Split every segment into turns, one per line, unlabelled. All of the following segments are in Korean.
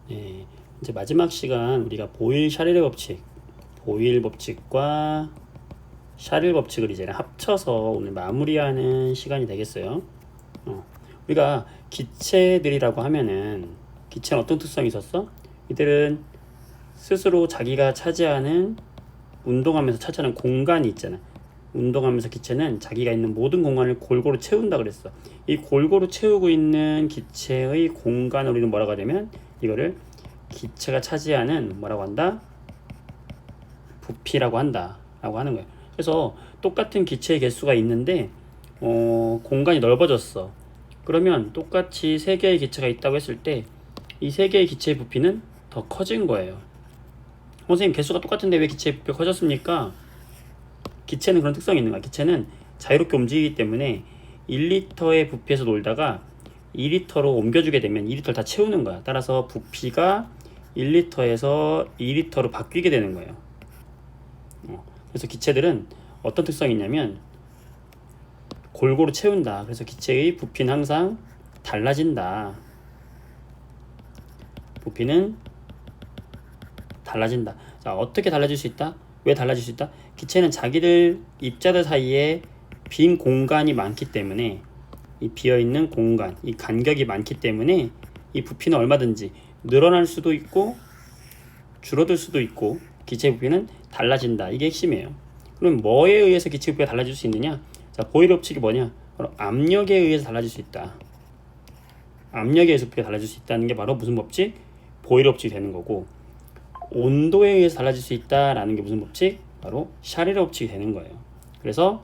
네, 이제 마지막 시간 우리가 보일 샤릴의 법칙, 보일 법칙과 샤릴 법칙을 이제 합쳐서 오늘 마무리하는 시간이 되겠어요. 우리가 기체들이라고 하면은 기체는 어떤 특성이 있었어? 이들은 스스로 자기가 차지하는 운동하면서 차지하는 공간이 있잖아. 운동하면서 기체는 자기가 있는 모든 공간을 골고루 채운다 그랬어. 이 골고루 채우고 있는 기체의 공간을 우리는 뭐라고 하냐면 이거를 기체가 차지하는 뭐라고 한다? 부피라고 한다 라고 하는 거예요. 그래서 똑같은 기체의 개수가 있는데 공간이 넓어졌어. 그러면 똑같이 세 개의 기체가 있다고 했을 때 이 세 개의 기체의 부피는 더 커진 거예요. 선생님, 개수가 똑같은데 왜 기체의 부피가 커졌습니까? 기체는 그런 특성이 있는 거야. 기체는 자유롭게 움직이기 때문에 1리터의 부피에서 놀다가 2리터로 옮겨주게 되면 2리터를 다 채우는 거야. 따라서 부피가 1리터에서 2리터로 바뀌게 되는 거예요. 그래서 기체들은 어떤 특성이 있냐면 골고루 채운다. 그래서 기체의 부피는 항상 달라진다. 부피는 달라진다. 자, 어떻게 달라질 수 있다? 왜 달라질 수 있다? 기체는 자기들 입자들 사이에 빈 공간이 많기 때문에 이 비어있는 공간, 이 간격이 많기 때문에 이 부피는 얼마든지 늘어날 수도 있고 줄어들 수도 있고 기체 부피는 달라진다. 이게 핵심이에요. 그럼 뭐에 의해서 기체 부피가 달라질 수 있느냐? 자, 보일 법칙이 뭐냐? 바로 압력에 의해서 달라질 수 있다. 압력에 의해서 부피가 달라질 수 있다는 게 바로 무슨 법칙? 보일 법칙이 되는 거고, 온도에 의해서 달라질 수 있다라는 게 무슨 법칙? 바로 샤릴의 법칙이 되는 거예요. 그래서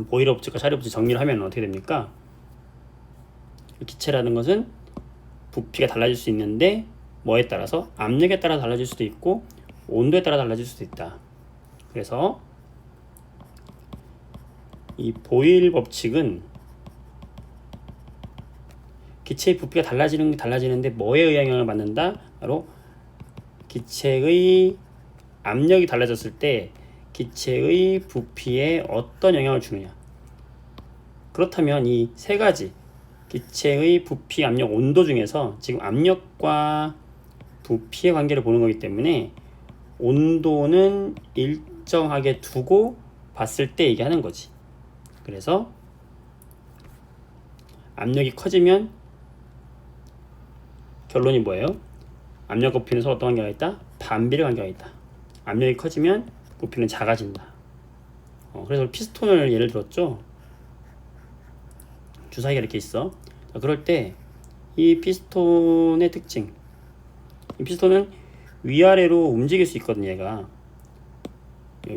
보일 법칙과 샤릴 법칙 정리를 하면 어떻게 됩니까? 기체라는 것은 부피가 달라질 수 있는데 뭐에 따라서? 압력에 따라 달라질 수도 있고 온도에 따라 달라질 수도 있다. 그래서 이 보일 법칙은 기체의 부피가 달라지는데 뭐에 영향을 받는다? 바로 기체의 압력이 달라졌을 때 기체의 부피에 어떤 영향을 주느냐. 그렇다면 이 세 가지 기체의 부피, 압력, 온도 중에서 지금 압력과 부피의 관계를 보는 거기 때문에 온도는 일정하게 두고 봤을 때 얘기하는 거지. 그래서 압력이 커지면 결론이 뭐예요? 압력과 부피는 서로 어떤 관계가 있다? 반비례 관계가 있다. 압력이 커지면 부피는 작아진다. 그래서 피스톤을 예를 들었죠. 주사기가 이렇게 있어. 자, 그럴 때 이 피스톤의 특징, 이 피스톤은 위아래로 움직일 수 있거든요. 얘가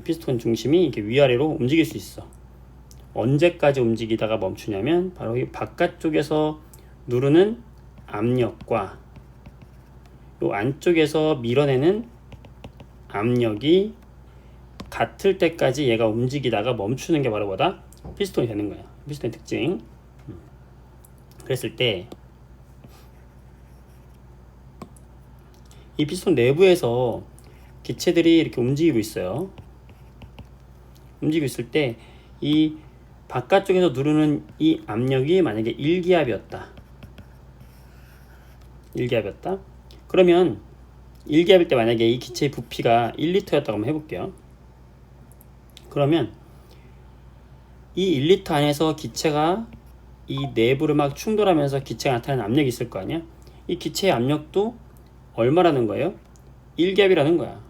피스톤 중심이 이렇게 위아래로 움직일 수 있어. 언제까지 움직이다가 멈추냐면 바로 이 바깥쪽에서 누르는 압력과 이 안쪽에서 밀어내는 압력이 같을 때까지 얘가 움직이다가 멈추는 게 바로 뭐다? 피스톤이 되는 거야. 피스톤의 특징. 그랬을 때 이 피스톤 내부에서 기체들이 이렇게 움직이고 있어요. 움직이고 있을 때 이 바깥쪽에서 누르는 이 압력이 만약에 1기압이었다. 1기압이었다. 그러면 1기압일 때 만약에 이 기체의 부피가 1리터였다고 한번 해볼게요. 그러면 이 1리터 안에서 기체가 이 내부를 막 충돌하면서 기체가 나타내는 압력이 있을 거 아니야? 이 기체의 압력도 얼마라는 거예요? 1기압이라는 거야.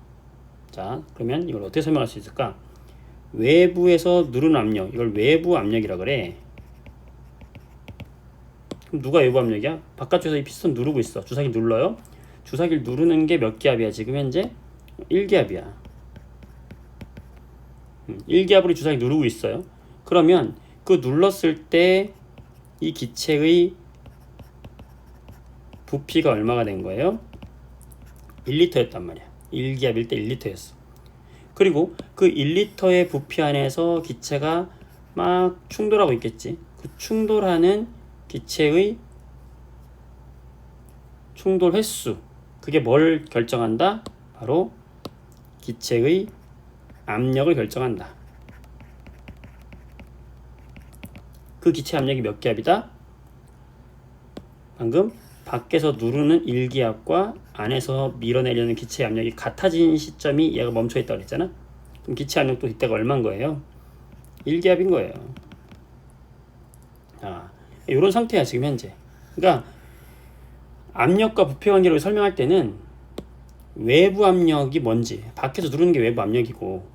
자, 그러면 이걸 어떻게 설명할 수 있을까? 외부에서 누르는 압력, 이걸 외부 압력이라 그래. 그럼 누가 외부 압력이야? 바깥쪽에서 이 피스톤 누르고 있어. 주사기 눌러요. 주사기를 누르는 게 몇 기압이야? 지금 현재 1기압이야. 1기압으로 주사기 누르고 있어요. 그러면 그 눌렀을 때 이 기체의 부피가 얼마가 된 거예요? 1리터였단 말이야. 1기압일 때 1리터였어. 그리고 그 1리터의 부피 안에서 기체가 막 충돌하고 있겠지. 그 충돌하는 기체의 충돌 횟수, 그게 뭘 결정한다? 바로 기체의 압력을 결정한다. 그 기체 압력이 몇 기압이다? 방금 밖에서 누르는 일기압과 안에서 밀어내려는 기체 압력이 같아진 시점이 얘가 멈춰 있다고 그랬잖아. 그럼 기체 압력도 이때가 얼마인 거예요? 일기압인 거예요. 이런 상태야 지금 현재. 그러니까 압력과 부피 관계를 설명할 때는 외부 압력이 뭔지, 밖에서 누르는 게 외부 압력이고,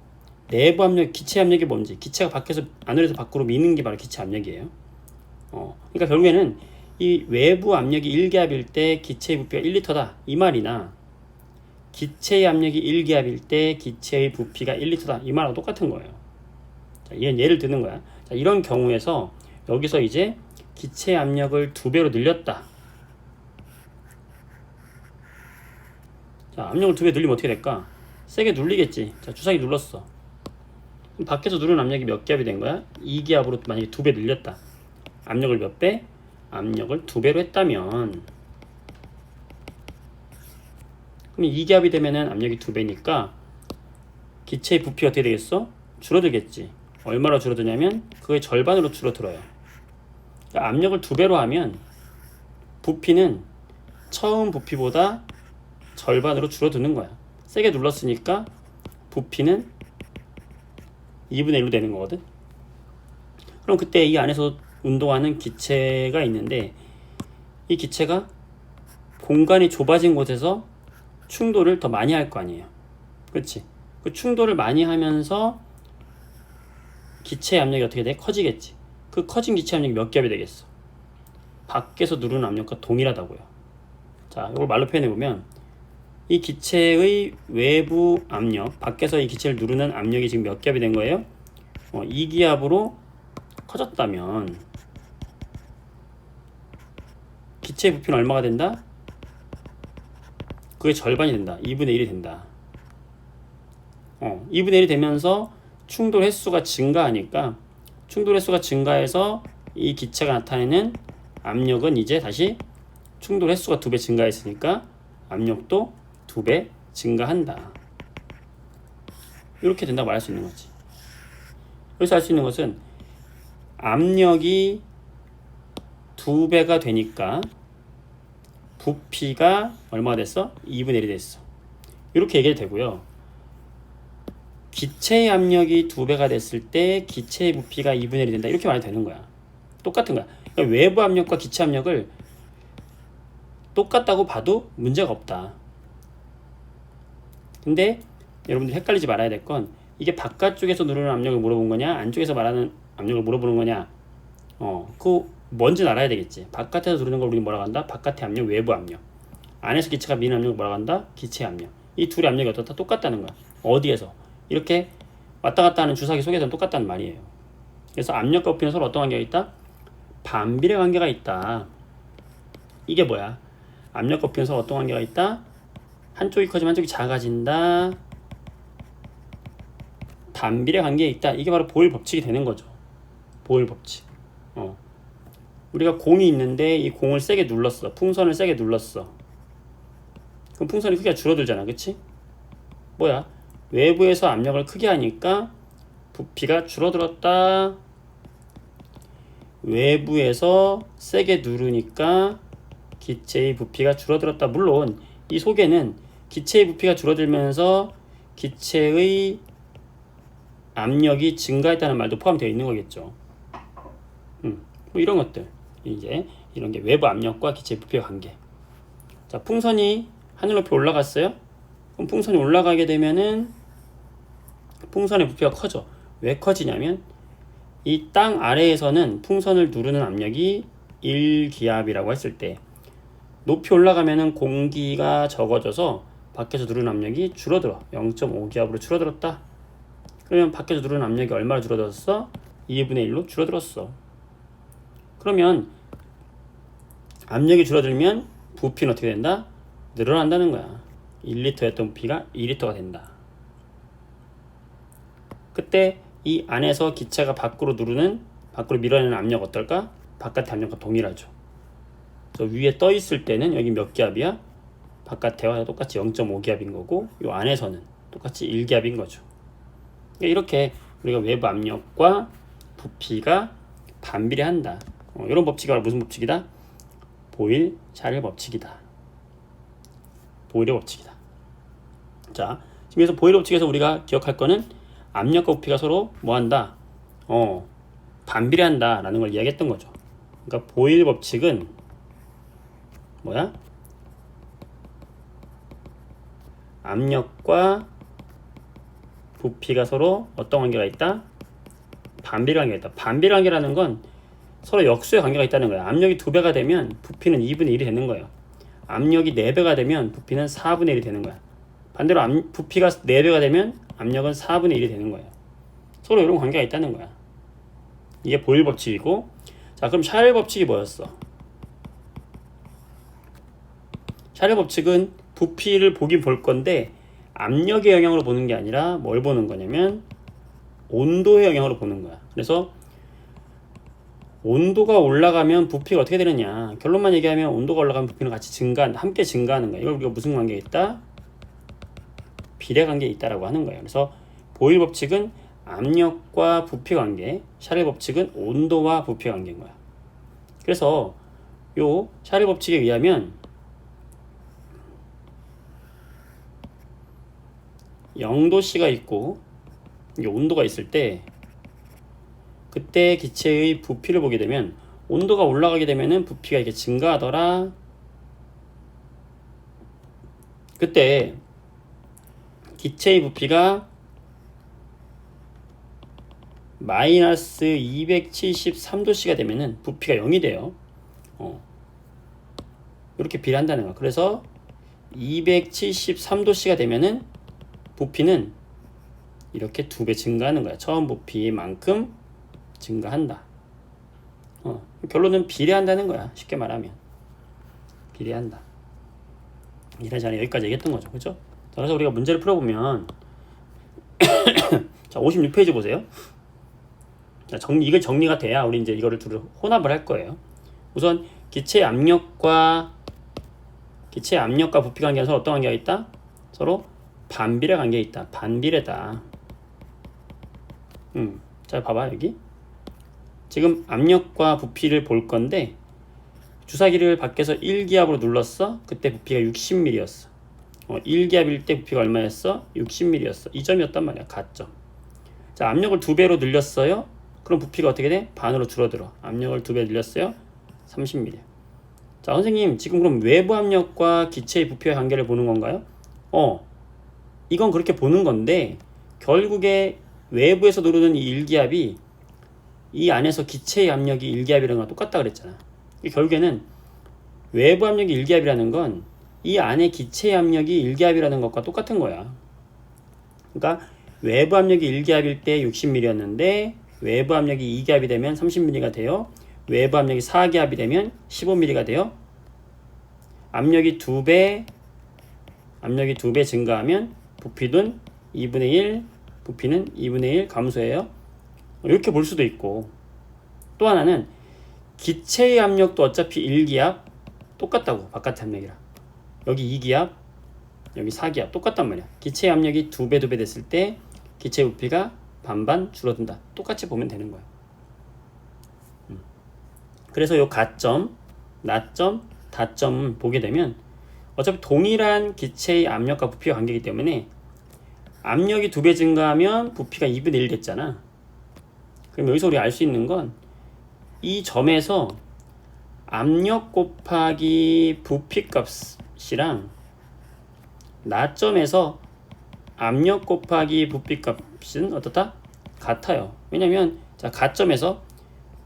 내부 압력, 기체 압력이 뭔지, 기체가 밖에서 안으로서 밖으로 미는 게 바로 기체 압력이에요. 그러니까 결국에는 이 외부 압력이 1기압일 때 기체의 부피가 1리터다 이 말이나, 기체의 압력이 1기압일 때 기체의 부피가 1리터다 이 말하고 똑같은 거예요. 자, 이건 예를 드는 거야. 자, 이런 경우에서 여기서 이제 기체 압력을 2배로 늘렸다. 자, 압력을 2배 늘리면 어떻게 될까? 세게 눌리겠지. 자, 주사기 눌렀어. 그럼 밖에서 누르는 압력이 몇 기압이 된 거야? 2기압으로 만약에 2배 늘렸다. 압력을 몇 배? 압력을 2배로 했다면, 그럼 2기압이 되면은 압력이 2배니까 기체의 부피가 어떻게 되겠어? 줄어들겠지. 얼마로 줄어드냐면 그의 절반으로 줄어들어요. 그러니까 압력을 2배로 하면 부피는 처음 부피보다 절반으로 줄어드는 거야. 세게 눌렀으니까 부피는 2분의 1로 되는 거거든. 그럼 그때 이 안에서 운동하는 기체가 있는데, 이 기체가 공간이 좁아진 곳에서 충돌을 더 많이 할 거 아니에요. 그렇지? 그 충돌을 많이 하면서 기체 압력이 어떻게 돼? 커지겠지. 그 커진 기체 압력이 몇 기압이 되겠어? 밖에서 누르는 압력과 동일하다고요. 자, 이걸 말로 표현해보면, 이 기체의 외부 압력, 밖에서 이 기체를 누르는 압력이 지금 몇 기압이 된 거예요? 2기압으로 커졌다면 기체의 부피는 얼마가 된다? 그게 절반이 된다. 2분의 1이 된다. 2분의 1이 되면서 충돌 횟수가 증가하니까, 충돌 횟수가 증가해서 이 기체가 나타내는 압력은 이제 다시 충돌 횟수가 2배 증가했으니까 압력도 2배 증가한다. 이렇게 된다고 말할 수 있는 거지. 여기서 알 수 있는 것은 압력이 2배가 되니까 부피가 얼마가 됐어? 2분의 1이 됐어. 이렇게 얘기해도 되고요. 기체의 압력이 2배가 됐을 때 기체의 부피가 2분의 1이 된다. 이렇게 말해도 되는 거야. 똑같은 거야. 그러니까 외부 압력과 기체 압력을 똑같다고 봐도 문제가 없다. 근데 여러분들 헷갈리지 말아야 될 건, 이게 바깥쪽에서 누르는 압력을 물어본 거냐, 안쪽에서 말하는 압력을 물어보는 거냐, 그 뭔지 알아야 되겠지. 바깥에서 누르는 걸 우리 뭐라고 한다? 바깥의 압력, 외부 압력. 안에서 기체가 미는 압력을 뭐라고 한다? 기체 압력. 이 둘의 압력이 어떻다? 똑같다는 거야. 어디에서? 이렇게 왔다 갔다 하는 주사기 속에서는 똑같다는 말이에요. 그래서 압력과 부피는 서로 어떤 관계가 있다? 반비례 관계가 있다. 이게 뭐야? 압력과 부피는 서로 어떤 관계가 있다? 한쪽이 커지면 한쪽이 작아진다. 반비례 관계에 있다. 이게 바로 보일 법칙이 되는 거죠. 보일 법칙. 우리가 공이 있는데 이 공을 세게 눌렀어. 풍선을 세게 눌렀어. 그럼 풍선의 크기가 줄어들잖아. 그치? 뭐야? 외부에서 압력을 크게 하니까 부피가 줄어들었다. 외부에서 세게 누르니까 기체의 부피가 줄어들었다. 물론 이 속에는 기체의 부피가 줄어들면서 기체의 압력이 증가했다는 말도 포함되어 있는 거겠죠. 뭐 이런 것들, 이제 이런 게 외부 압력과 기체의 부피의 관계. 자, 풍선이 하늘 높이 올라갔어요. 그럼 풍선이 올라가게 되면은 풍선의 부피가 커져. 왜 커지냐면 이 땅 아래에서는 풍선을 누르는 압력이 1기압이라고 했을 때, 높이 올라가면은 공기가 적어져서 밖에서 누르는 압력이 줄어들어. 0.5기압으로 줄어들었다. 그러면 밖에서 누르는 압력이 얼마나 줄어들었어? 2분의 1로 줄어들었어. 그러면 압력이 줄어들면 부피는 어떻게 된다? 늘어난다는 거야. 1리터였던 부피가 2리터가 된다. 그때 이 안에서 기체가 밖으로 밀어내는 압력 어떨까? 바깥의 압력과 동일하죠. 저 위에 떠 있을 때는 여기 몇 기압이야? 바깥에와 똑같이 0.5기압인 거고, 이 안에서는 똑같이 1기압인 거죠. 이렇게 우리가 외부 압력과 부피가 반비례한다. 이런 법칙이 바로 무슨 법칙이다? 보일 샤를 법칙이다. 보일의 법칙이다. 자, 지금 여기서 보일의 법칙에서 우리가 기억할 거는 압력과 부피가 서로 뭐한다? 반비례한다 라는 걸 이야기했던 거죠. 그러니까 보일 법칙은 뭐야? 압력과 부피가 서로 어떤 관계가 있다? 반비례 관계가 있다. 반비례 관계라는 건 서로 역수의 관계가 있다는 거야. 압력이 2배가 되면 부피는 2분의 1이 되는 거예요. 압력이 4배가 되면 부피는 4분의 1이 되는 거야. 반대로 부피가 4배가 되면 압력은 4분의 1이 되는 거예요. 서로 이런 관계가 있다는 거야. 이게 보일 법칙이고, 자, 그럼 샤를 법칙이 뭐였어? 샤를 법칙은 부피를 보긴 볼 건데 압력의 영향으로 보는 게 아니라 뭘 보는 거냐면 온도의 영향으로 보는 거야. 그래서 온도가 올라가면 부피가 어떻게 되느냐, 결론만 얘기하면 온도가 올라가면 부피는 같이 함께 증가하는 거야. 이걸 우리가 무슨 관계에 있다? 비례 관계에 있다라고 하는 거예요. 그래서 보일 법칙은 압력과 부피 관계, 샤를 법칙은 온도와 부피 관계인 거야. 그래서 요 샤를 법칙에 의하면 0도씨가 있고 이게 온도가 있을 때, 그때 기체의 부피를 보게 되면 온도가 올라가게 되면은 부피가 이렇게 증가하더라. 그때 기체의 부피가 마이너스 273도씨가 되면은 부피가 0이 돼요. 이렇게 비례한다는 거야. 그래서 273도씨가 되면은 부피는 이렇게 2배 증가하는 거야. 처음 부피만큼 증가한다. 결론은 비례한다는 거야. 쉽게 말하면 비례한다. 이런 전에 여기까지 얘기했던 거죠. 그죠? 자, 그래서 우리가 문제를 풀어보면 자, 56페이지 보세요. 자, 이게 정리가 돼야 우리 이제 이거를 둘을 혼합을 할 거예요. 우선 기체 압력과 부피 관계는 서로 어떤 관계가 있다? 서로 반비례 관계에 있다. 반비례다. 자, 봐봐. 여기 지금 압력과 부피를 볼 건데 주사기를 밖에서 1기압으로 눌렀어. 그때 부피가 60ml였어. 1기압일 때 부피가 얼마였어? 60ml였어. 이 점이었단 말이야. 가점. 자, 압력을 2배로 늘렸어요. 그럼 부피가 어떻게 돼? 반으로 줄어들어. 압력을 2배 늘렸어요. 30ml. 자, 선생님, 지금 그럼 외부 압력과 기체의 부피의 관계를 보는 건가요? 이건 그렇게 보는 건데 결국에 외부에서 누르는 이 1기압이 이 안에서 기체의 압력이 1기압이라는 거랑 똑같다 그랬잖아. 결국에는 외부 압력이 1기압이라는 건 이 안에 기체의 압력이 1기압이라는 것과 똑같은 거야. 그러니까 외부 압력이 1기압일 때 60ml였는데 외부 압력이 2기압이 되면 30ml가 돼요. 외부 압력이 4기압이 되면 15ml가 돼요. 압력이 2배 증가하면 부피는 2분의 1, 부피는 2분의 1 감소해요. 이렇게 볼 수도 있고, 또 하나는 기체의 압력도 어차피 1기압 똑같다고. 바깥의 압력이랑 여기 2기압 여기 4기압 똑같단 말이야. 기체의 압력이 2배 됐을 때 기체의 부피가 반반 줄어든다. 똑같이 보면 되는 거야. 그래서 요 가점, 나점, 다점 보게 되면 어차피 동일한 기체의 압력과 부피와 관계이기 때문에 압력이 2배 증가하면 부피가 2분의 1 됐잖아. 그럼 여기서 우리 알 수 있는 건 이 점에서 압력 곱하기 부피 값이랑 나점에서 압력 곱하기 부피 값은 어떻다? 같아요. 왜냐면 자, 가점에서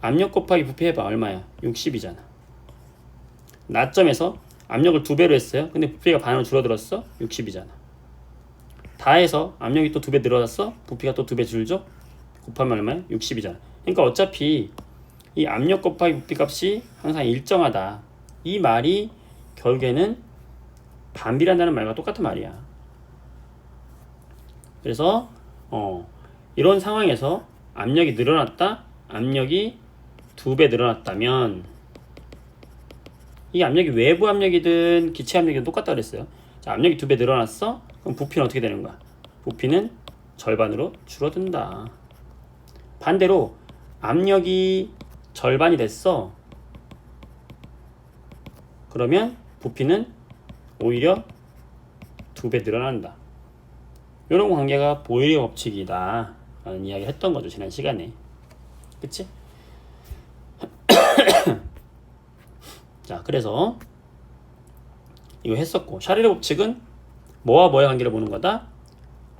압력 곱하기 부피 해봐. 얼마야? 60이잖아. 나점에서 압력을 2배로 했어요. 근데 부피가 반으로 줄어들었어. 60이잖아. 다해서 압력이 또 2배 늘어났어. 부피가 또 2배 줄죠. 곱하면 얼마야? 60이잖아. 그러니까 어차피 이 압력 곱하기 부피 값이 항상 일정하다. 이 말이 결국에는 반비례한다는 말과 똑같은 말이야. 그래서 이런 상황에서 압력이 늘어났다. 압력이 2배 늘어났다면 이 압력이 외부 압력이든 기체 압력이든 똑같다 그랬어요. 자, 압력이 2배 늘어났어. 그럼 부피는 어떻게 되는 거야? 부피는 절반으로 줄어든다. 반대로 압력이 절반이 됐어. 그러면 부피는 오히려 2배 늘어난다. 이런 관계가 보일의 법칙이다 라는 이야기를 했던 거죠, 지난 시간에. 그치? 자, 그래서 이거 했었고, 샤를의 법칙은 뭐와 뭐의 관계를 보는 거다?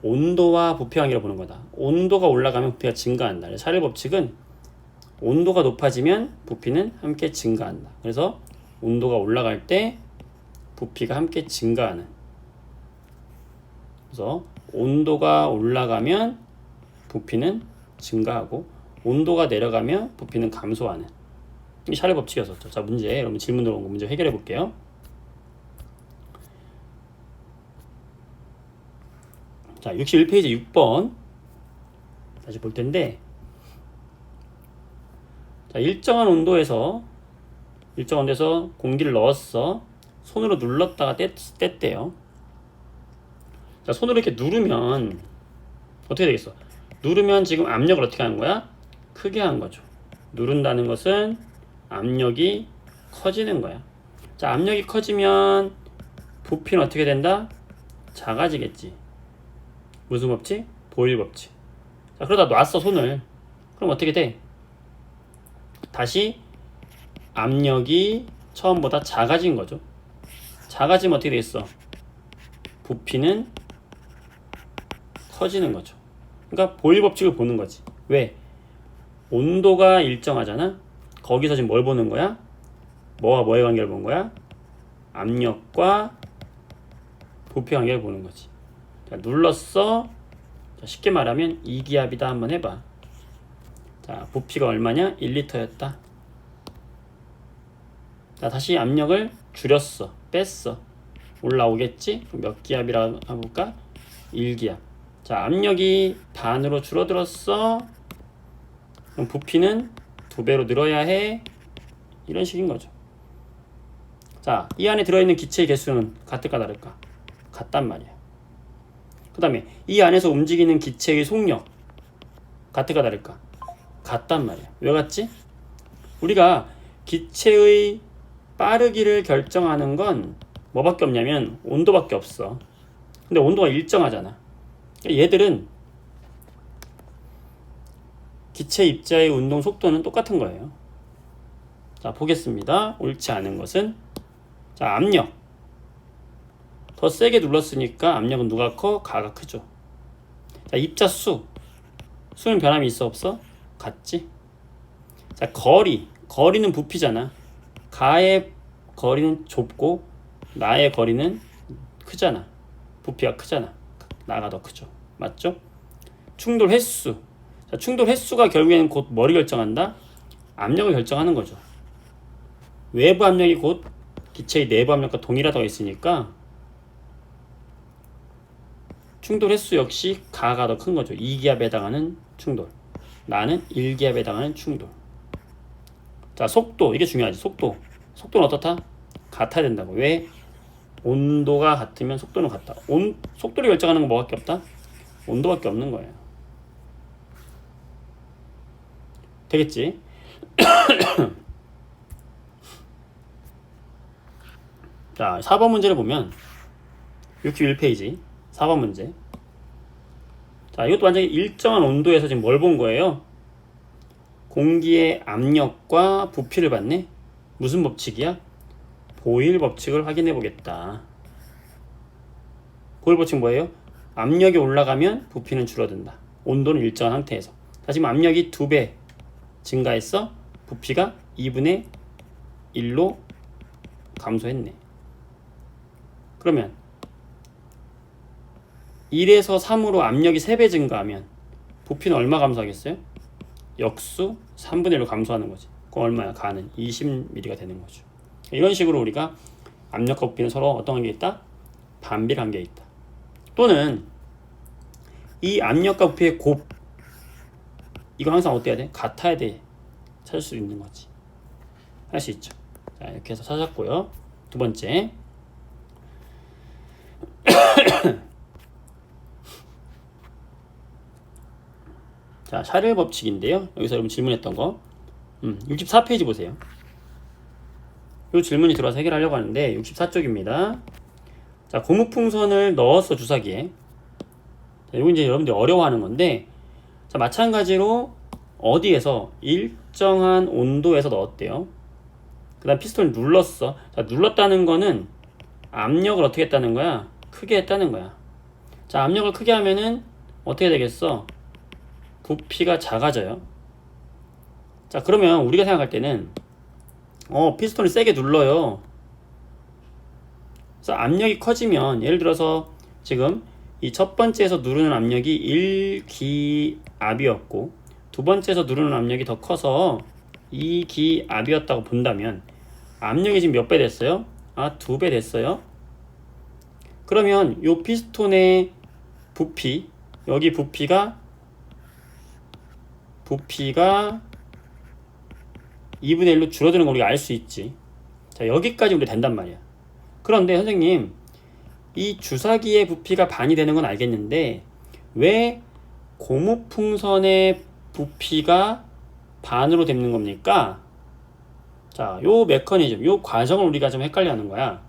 온도와 부피 관계를 보는 거다. 온도가 올라가면 부피가 증가한다. 그래서 샤를의 법칙은 온도가 높아지면 부피는 함께 증가한다. 그래서 온도가 올라갈 때 부피가 함께 증가하는. 그래서 온도가 올라가면 부피는 증가하고 온도가 내려가면 부피는 감소하는. 이 샤를의 법칙이었었죠. 자, 문제, 여러분 질문 들어온 거 문제 해결해 볼게요. 자, 61페이지 6번 다시 볼 텐데, 자, 일정한 온도에서 공기를 넣었어. 손으로 눌렀다가 뗐대요. 자, 손으로 이렇게 누르면 어떻게 되겠어? 누르면 지금 압력을 어떻게 하는 거야? 크게 한 거죠. 누른다는 것은 압력이 커지는 거야. 자, 압력이 커지면 부피는 어떻게 된다? 작아지겠지. 무슨 법칙? 보일 법칙. 자, 그러다 놨어, 손을. 그럼 어떻게 돼? 다시 압력이 처음보다 작아진 거죠. 작아지면 어떻게 되겠어? 부피는 커지는 거죠. 그러니까 보일 법칙을 보는 거지. 왜? 온도가 일정하잖아. 거기서 지금 뭘 보는 거야? 뭐와 뭐의 관계를 보는 거야? 압력과 부피 관계를 보는 거지. 자, 눌렀어. 자, 쉽게 말하면 이기압이다. 한번 해봐. 자, 부피가 얼마냐? 1리터였다. 자, 다시 압력을 줄였어. 뺐어. 올라오겠지? 그럼 몇 기압이라고 해볼까? 1기압. 자, 압력이 반으로 줄어들었어. 그럼 부피는 2배로 늘어야 해. 이런 식인 거죠. 자, 이 안에 들어있는 기체의 개수는 같을까 다를까? 같단 말이야. 그 다음에 이 안에서 움직이는 기체의 속력 같을까 다를까? 같단 말이야. 왜 같지? 우리가 기체의 빠르기를 결정하는 건 뭐밖에 없냐면 온도밖에 없어. 근데 온도가 일정하잖아. 얘들은 기체 입자의 운동 속도는 똑같은 거예요. 자, 보겠습니다. 옳지 않은 것은, 자, 압력. 더 세게 눌렀으니까 압력은 누가 커? 가가 크죠. 자, 입자 수는 변함이 있어 없어? 같지? 자, 거리는 부피잖아. 가의 거리는 좁고 나의 거리는 크잖아. 부피가 크잖아. 나가 더 크죠. 맞죠? 충돌 횟수. 자, 충돌 횟수가 결국에는 곧 뭐를 결정한다? 압력을 결정하는 거죠. 외부 압력이 곧 기체의 내부 압력과 동일하다고 했으니까 충돌 횟수 역시 가가 더 큰 거죠. 2기압에 해당하는 충돌. 나는 1기압에 해당하는 충돌. 자, 속도. 이게 중요하지. 속도는 어떻다? 같아야 된다고. 왜? 온도가 같으면 속도는 같다. 속도를 결정하는 건 뭐밖에 없다? 온도밖에 없는 거예요. 되겠지? 자, 4번 문제를 보면 61페이지 4번 문제. 자, 이것도 완전히 일정한 온도에서 지금 뭘 본 거예요? 공기의 압력과 부피를 봤네. 무슨 법칙이야? 보일 법칙을 확인해 보겠다. 보일 법칙 뭐예요? 압력이 올라가면 부피는 줄어든다. 온도는 일정한 상태에서. 자, 지금 압력이 2배 증가했어. 부피가 2분의 1로 감소했네. 그러면 1에서 3으로 압력이 3배 증가하면 부피는 얼마 감소하겠어요? 역수 3분의 1로 감소하는 거지. 그럼 얼마야? 가는 20mm가 되는 거죠. 이런 식으로 우리가 압력과 부피는 서로 어떤 관계가 있다? 반비 관계가 있다. 또는 이 압력과 부피의 곱, 이거 항상 어때야 돼? 같아야 돼. 찾을 수 있는 거지. 할 수 있죠. 자, 이렇게 해서 찾았고요. 두 번째. 자, 샤를 법칙인데요. 여기서 여러분 질문했던 거. 64페이지 보세요. 이 질문이 들어와서 해결하려고 하는데 64쪽입니다. 자, 고무풍선을 넣었어, 주사기에. 자, 이거 이제 여러분들이 어려워하는 건데, 자, 마찬가지로 어디에서 일정한 온도에서 넣었대요. 그 다음 피스톤을 눌렀어. 자, 눌렀다는 거는 압력을 어떻게 했다는 거야? 크게 했다는 거야. 자, 압력을 크게 하면은 어떻게 되겠어? 부피가 작아져요. 자, 그러면 우리가 생각할 때는 피스톤을 세게 눌러요. 그래서 압력이 커지면, 예를 들어서 지금 이 첫 번째에서 누르는 압력이 1기압이었고 두 번째에서 누르는 압력이 더 커서 2기압이었다고 본다면 압력이 지금 몇 배 됐어요? 2배 됐어요. 그러면 이 피스톤의 부피, 여기 부피가 2분의 1로 줄어드는 걸 우리가 알 수 있지. 자, 여기까지 우리 된단 말이야. 그런데 선생님, 이 주사기의 부피가 반이 되는 건 알겠는데 왜 고무풍선의 부피가 반으로 되는 겁니까? 자, 요 메커니즘, 요 과정을 우리가 좀 헷갈려 하는 거야.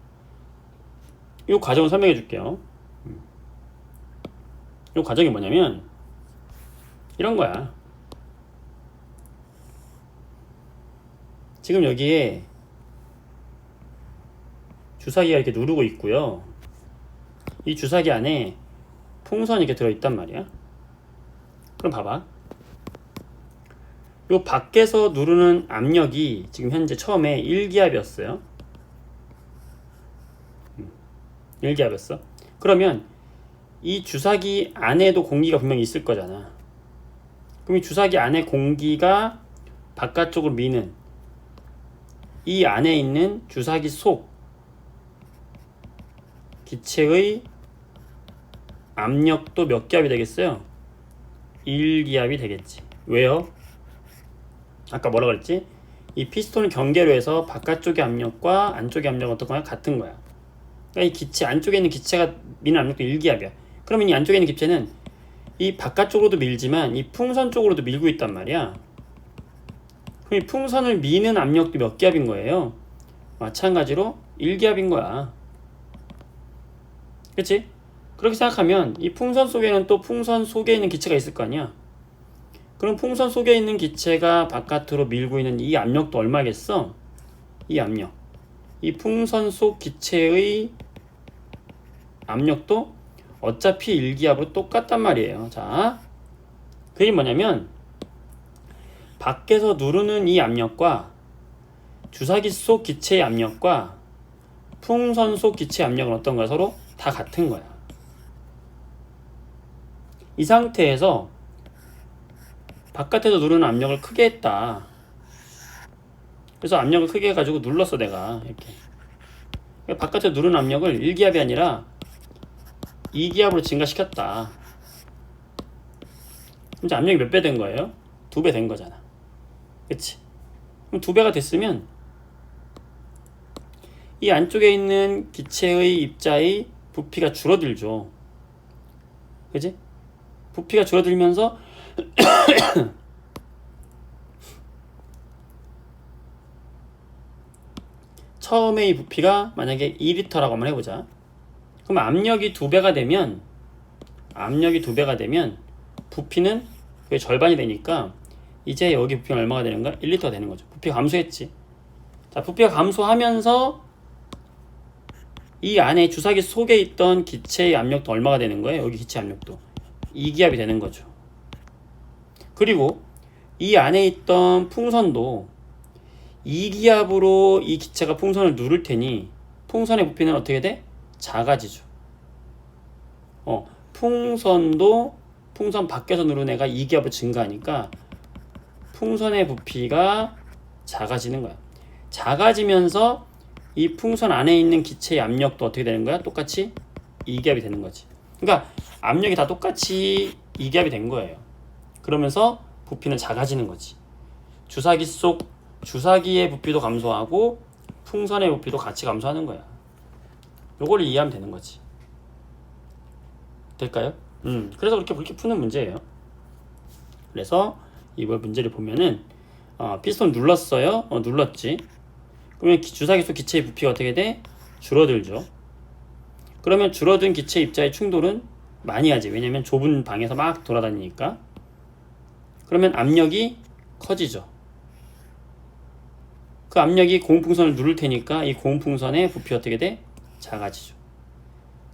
요 과정을 설명해 줄게요. 요 과정이 뭐냐면 이런 거야. 지금 여기에 주사기가 이렇게 누르고 있고요. 이 주사기 안에 풍선이 이렇게 들어있단 말이야. 그럼 봐봐. 요 밖에서 누르는 압력이 지금 현재 처음에 1기압이었어요. 1기압이었어. 그러면 이 주사기 안에도 공기가 분명히 있을 거잖아. 그럼 이 주사기 안에 공기가 바깥쪽으로 미는 이 안에 있는 주사기 속 기체의 압력도 몇 기압이 되겠어요? 1기압이 되겠지. 왜요? 아까 뭐라 그랬지? 이 피스톤을 경계로 해서 바깥쪽의 압력과 안쪽의 압력은 어떻거나 같은 거야. 그러니까 이 기체, 안쪽에 있는 기체가 미는 압력도 1기압이야. 그러면 이 안쪽에 있는 기체는 이 바깥쪽으로도 밀지만 이 풍선 쪽으로도 밀고 있단 말이야. 그럼 이 풍선을 미는 압력도 몇 기압인 거예요? 마찬가지로 1기압인 거야. 그치? 그렇게 생각하면 이 풍선 속에는 또 풍선 속에 있는 기체가 있을 거 아니야. 그럼 풍선 속에 있는 기체가 바깥으로 밀고 있는 이 압력도 얼마겠어? 이 압력, 이 풍선 속 기체의 압력도 어차피 1기압으로 똑같단 말이에요. 자, 그게 뭐냐면 밖에서 누르는 이 압력과 주사기 속 기체의 압력과 풍선 속 기체의 압력은 어떤 거야? 서로 다 같은 거야. 이 상태에서 바깥에서 누르는 압력을 크게 했다. 그래서 압력을 크게 해가지고 눌렀어, 내가. 이렇게. 바깥에서 누르는 압력을 1기압이 아니라 2기압으로 증가시켰다. 그럼 이제 압력이 몇 배 된 거예요? 2배 된 거잖아. 그치? 그럼 2배가 됐으면 이 안쪽에 있는 기체의 입자의 부피가 줄어들죠. 그치? 부피가 줄어들면서 처음에 이 부피가 만약에 2리터라고 한번 해보자. 그럼 압력이 2배가 되면 부피는 그게 절반이 되니까 이제 여기 부피가 얼마가 되는 거야? 1리터가 되는 거죠. 부피가 감소했지. 자, 부피가 감소하면서 이 안에 주사기 속에 있던 기체의 압력도 얼마가 되는 거예요? 여기 기체 압력도 2기압이 되는 거죠. 그리고 이 안에 있던 풍선도 2기압으로 이 기체가 풍선을 누를 테니 풍선의 부피는 어떻게 돼? 작아지죠. 풍선도 풍선 밖에서 누르는 애가 2기압으로 증가하니까 풍선의 부피가 작아지는 거야. 작아지면서 이 풍선 안에 있는 기체의 압력도 어떻게 되는 거야? 똑같이 2기압이 되는 거지. 그러니까 압력이 다 똑같이 2기압이 된 거예요. 그러면서 부피는 작아지는 거지. 주사기 속 주사기의 부피도 감소하고 풍선의 부피도 같이 감소하는 거야. 요걸 이해하면 되는 거지. 될까요? 그래서 그렇게 푸는 문제예요. 그래서 이번 문제를 보면은 피스톤 눌렀어요. 눌렀지. 그러면 주사계수 기체의 부피가 어떻게 돼? 줄어들죠. 그러면 줄어든 기체 입자의 충돌은 많이 하지. 왜냐면 좁은 방에서 막 돌아다니니까. 그러면 압력이 커지죠. 그 압력이 고온풍선을 누를 테니까 이 고온풍선의 부피 어떻게 돼? 작아지죠.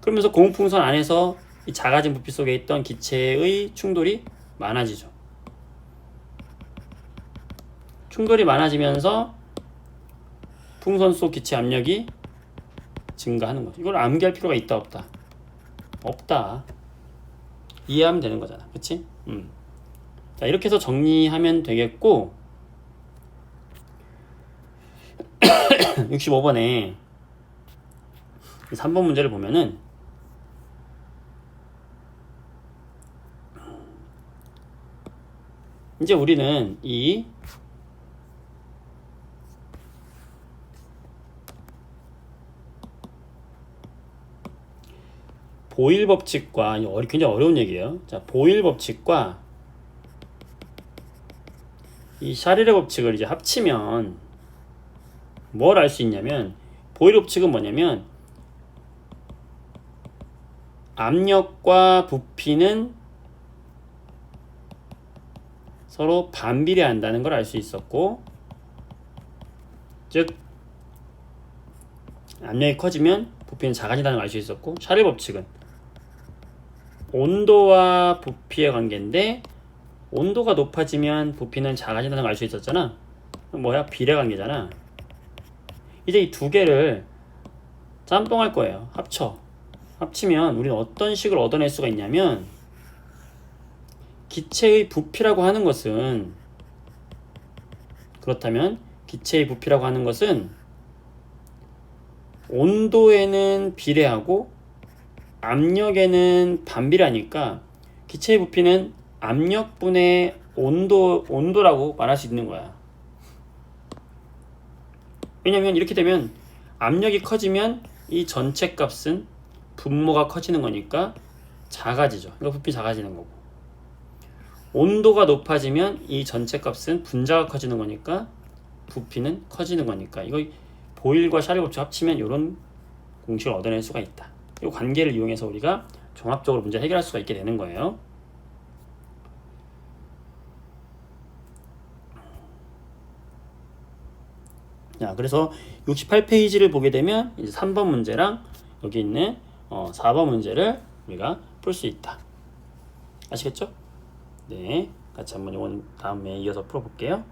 그러면서 고온풍선 안에서 이 작아진 부피 속에 있던 기체의 충돌이 많아지죠. 충돌이 많아지면서 풍선 속 기체 압력이 증가하는 거죠. 이걸 암기할 필요가 있다 없다? 없다. 이해하면 되는 거잖아. 그치? 자, 이렇게 해서 정리하면 되겠고 65번에 3번 문제를 보면은 이제 우리는 이 보일 법칙과 굉장히 어려운 얘기예요. 자, 보일 법칙과 이 샤를의 법칙을 이제 합치면 뭘 알 수 있냐면 보일 법칙은 뭐냐면 압력과 부피는 서로 반비례한다는 걸 알 수 있었고, 즉 압력이 커지면 부피는 작아진다는 걸 알 수 있었고, 샤를 법칙은 온도와 부피의 관계인데 온도가 높아지면 부피는 작아진다는 걸 알 수 있었잖아. 뭐야? 비례 관계잖아. 이제 이 두 개를 짬뽕할 거예요. 합치면 우리는 어떤 식을 얻어낼 수가 있냐면 기체의 부피라고 하는 것은 그렇다면 기체의 부피라고 하는 것은 온도에는 비례하고 압력에는 반비례하니까 기체의 부피는 압력분의 온도라고 말할 수 있는 거야. 왜냐면 이렇게 되면 압력이 커지면 이 전체 값은 분모가 커지는 거니까 작아지죠. 그러니까 부피 작아지는 거고, 온도가 높아지면 이 전체 값은 분자가 커지는 거니까 부피는 커지는 거니까, 이거 보일과 샤를 법칙 합치면 이런 공식을 얻어낼 수가 있다. 이 관계를 이용해서 우리가 종합적으로 문제를 해결할 수가 있게 되는 거예요. 자, 그래서 68페이지를 보게 되면 이제 3번 문제랑 여기 있는 4번 문제를 우리가 풀 수 있다. 아시겠죠? 네, 같이 한번 이번 다음에 이어서 풀어볼게요.